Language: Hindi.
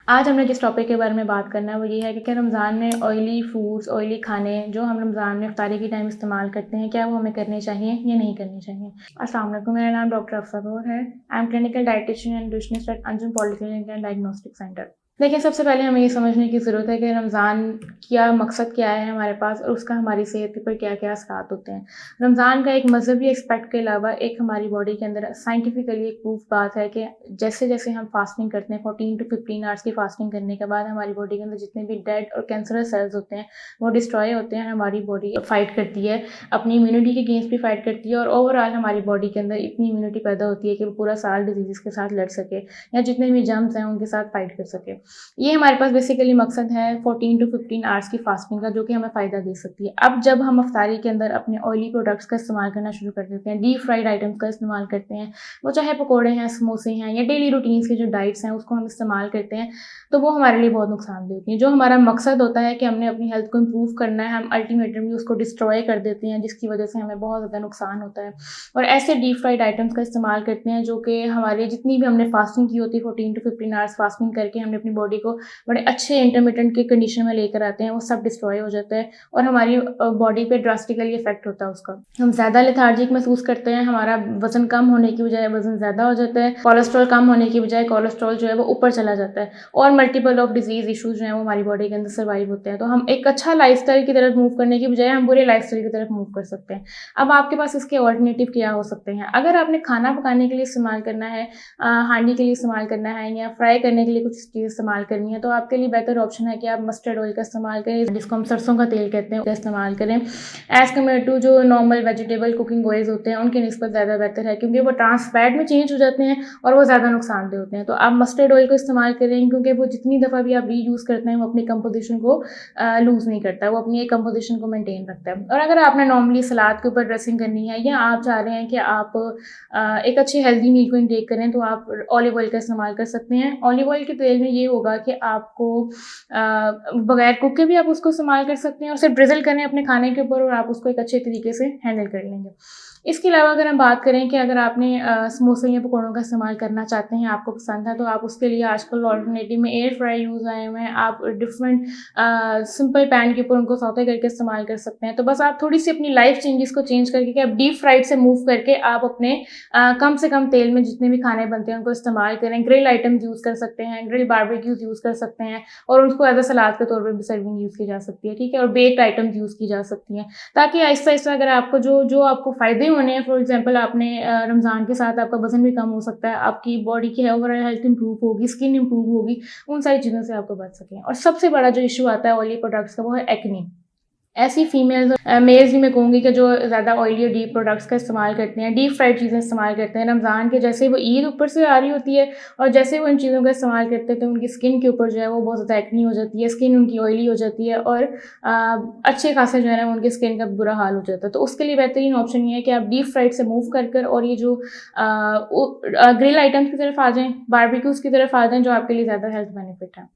आज हमने जिस टॉपिक के बारे में बात करना है वो ये है कि क्या रमज़ान में ऑयली फूड्स, ऑयली खाने जो हम रमज़ान में इफ्तारी के टाइम इस्तेमाल करते हैं, क्या वो हमें करने चाहिए या नहीं करने चाहिए? अस्सलाम वालेकुम, मेरा नाम डॉक्टर अफ़सा गौर है। I am clinical dietitian and nutritionist at Anjum polyclinic and diagnostic centre. देखिए, सबसे पहले हमें ये समझने की ज़रूरत है कि रमज़ान का मकसद क्या है हमारे पास और उसका हमारी सेहत के ऊपर क्या-क्या असरात होते हैं। रमज़ान का एक मज़हबी एस्पेक्ट के अलावा एक हमारी बॉडी के अंदर साइंटिफिकली एक प्रूफ बात है कि जैसे-जैसे हम फास्टिंग करते हैं 14 टू 15 आवर्स की फास्टिंग करने के बाद हमारी बॉडी के अंदर जितने भी डेड और कैंसरस सेल्स होते हैं वो डिस्ट्रॉय होते हैं। हमारी बॉडी फाइट करती है, अपनी इम्यूनिटी के अगेंस्ट भी फाइट करती है और ओवरऑल हमारी बॉडी के अंदर इतनी इम्यूनिटी पैदा होती है कि वो पूरा साल डिजीज़ के साथ लड़ सके या जितने भी जर्म्स हैं उनके साथ फाइट कर सके। ये हमारे पास बेसिकली मकसद है 14 टू 15 आवर्स की फास्टिंग का, जो कि हमें फ़ायदा दे सकती है। अब जब हम इफ्तारी के अंदर अपने ऑयली प्रोडक्ट्स का इस्तेमाल करना शुरू कर देते हैं, डीप फ्राइड आइटम्स का इस्तेमाल करते हैं, वो चाहे पकौड़े हैं, समोसे हैं या डेली रूटीन्स के जो डाइट्स हैं उसको हम इस्तेमाल करते हैं, तो वो हमारे लिए बहुत नुकसानदेह होती हैं। जो हमारा मकसद होता है कि हमने अपनी हेल्थ को इम्प्रूव करना है, हम अल्टीमेटली उसको डिस्ट्रॉय कर देते हैं, जिसकी वजह से हमें बहुत ज़्यादा नुकसान होता है। और ऐसे डीप फ्राइड आइटम्स का इस्तेमाल करते हैं जो कि हमारे जितनी भी हमने फास्टिंग की होती है 14 टू 15 आवर्स फास्टिंग करके हमने अपनी बॉडी को बड़े अच्छे इंटरमिटेंट की कंडीशन में लेकर आते हैं, वो सब डिस्ट्रॉय हो जाता है और हमारी बॉडी पे ड्रास्टिकली इफेक्ट होता है उसका। हम ज़्यादा लेथार्जिक महसूस करते हैं, हमारा वज़न कम होने की बजाय वज़न ज़्यादा हो जाता है, कोलेस्ट्रॉल कम होने की बजाय कोलेस्ट्रॉल जो है वो ऊपर चला जाता है और मल्टीपल ऑफ डिजीज़ इश्यूज़ जो हैं वो हमारी बॉडी के अंदर सर्वाइव होते हैं। तो हम एक अच्छा लाइफ़स्टाइल की तरफ मूव करने की बजाय हम बुरे लाइफ़स्टाइल की तरफ मूव कर सकते हैं। अब आपके पास इसके ऑल्टरनेटिव क्या हो सकते हैं? अगर आपने खाना पकाने के लिए इस्तेमाल करना है, हांडी के लिए इस्तेमाल करना है या फ्राई करने के लिए कुछ चीज़ इस्तेमाल करनी है, तो आपके लिए बेहतर ऑप्शन है कि आप मस्टर्ड ऑयल का इस्तेमाल करें, जिसको हम सरसों का तेल कहते हैं, उसका इस्तेमाल करें। एज़ कम्पेयर टू जो नॉर्मल वेजिटेबल कुकिंग ऑयल्स होते हैं, उनकी निस्बत ज़्यादा बेहतर है क्योंकि वो ट्रांस फैट में चेंज हो जाते हैं और वो ज़्यादा नुकसानदेह होते हैं। तो आप मस्टर्ड ऑयल को इस्तेमाल करें क्योंकि वो जितनी दफ़ा भी आप रीयूज़ करते हैं, वो अपनी कंपोज़िशन को लूज़ नहीं करता है, वो अपनी एक कंपोज़िशन को मेंटेन रखता है। और अगर आपने नॉर्मली सलाद के ऊपर ड्रेसिंग करनी है या आप चाह रहे हैं कि आप एक अच्छे हेल्दी मील को इनटेक करें, तो आप ऑलिव ऑयल का इस्तेमाल कर सकते हैं। ऑलिव ऑयल के तेल में ये होगा कि आपको बगैर कुक के भी आप उसको इस्तेमाल कर सकते हैं और सिर्फ ड्रिज़ल करें अपने खाने के ऊपर और आप उसको एक अच्छे तरीके से हैंडल कर लेंगे। इसके अलावा अगर हम बात करें कि अगर आपने समोसे या पकौड़ों का इस्तेमाल करना चाहते हैं, आपको पसंद है, तो आप उसके लिए आजकल ऑल्टरनेटिव में एयर फ्राई यूज़ आए हुए हैं। आप डिफरेंट सिंपल पैन के ऊपर उनको सौते करके इस्तेमाल कर सकते हैं। तो बस आप थोड़ी-सी अपनी लाइफ चेंजेस को चेंज करके कि आप डीप फ्राइड से मूव करके आप अपने कम से कम तेल में जितने भी खाने बनते हैं उनको इस्तेमाल करें। ग्रिल आइटम्स यूज़ कर सकते हैं, ग्रिल बारबेक्यूज़ यूज़ कर सकते हैं और उसको एज़ अ सलाद के तौर पे भी सर्विंग यूज़ की जा सकती है, ठीक है? और बेक्ड आइटम्स यूज़ की जा सकती हैं, ताकि आहिस्ता-आहिस्ता अगर आपको जो आपको फ़ायदे होने हैं, फॉर एग्ज़ाम्पल आपने रमज़ान के साथ आपका वज़न भी कम हो सकता है, आपकी बॉडी की ओवरऑल हेल्थ इम्प्रूव होगी, स्किन इम्प्रूव होगी, उन सारी चीज़ों से आपको बच सकें। और सबसे बड़ा जो इश्यू आता है ऑयली प्रोडक्ट्स का वो है एक्ने। ऐसी फीमेल्स मेल्स भी मैं कहूँगी कि जो ज़्यादा ऑयली और डीप प्रोडक्ट्स का इस्तेमाल करते हैं, डीप फ्राइड चीज़ें इस्तेमाल करते हैं, रमज़ान के जैसे वो ईद ऊपर से आ रही होती है और जैसे वो इन चीज़ों का इस्तेमाल करते हैं तो उनकी स्किन के ऊपर जो है वो बहुत ज़्यादा एक्ने हो जाती है, स्किन उनकी ऑयली हो जाती है और अच्छे खासे जो है ना उनकी स्किन का बुरा हाल हो जाता है। तो उसके लिए बेहतरीन ऑप्शन ये है कि आप डीप फ्राइड से मूव कर और ये जो ग्रिल आइटम्स की तरफ आ जाएँ, बारबेक्यूज़ की तरफ आ जाएँ, जो आपके लिए ज़्यादा हेल्थ बेनिफिट है।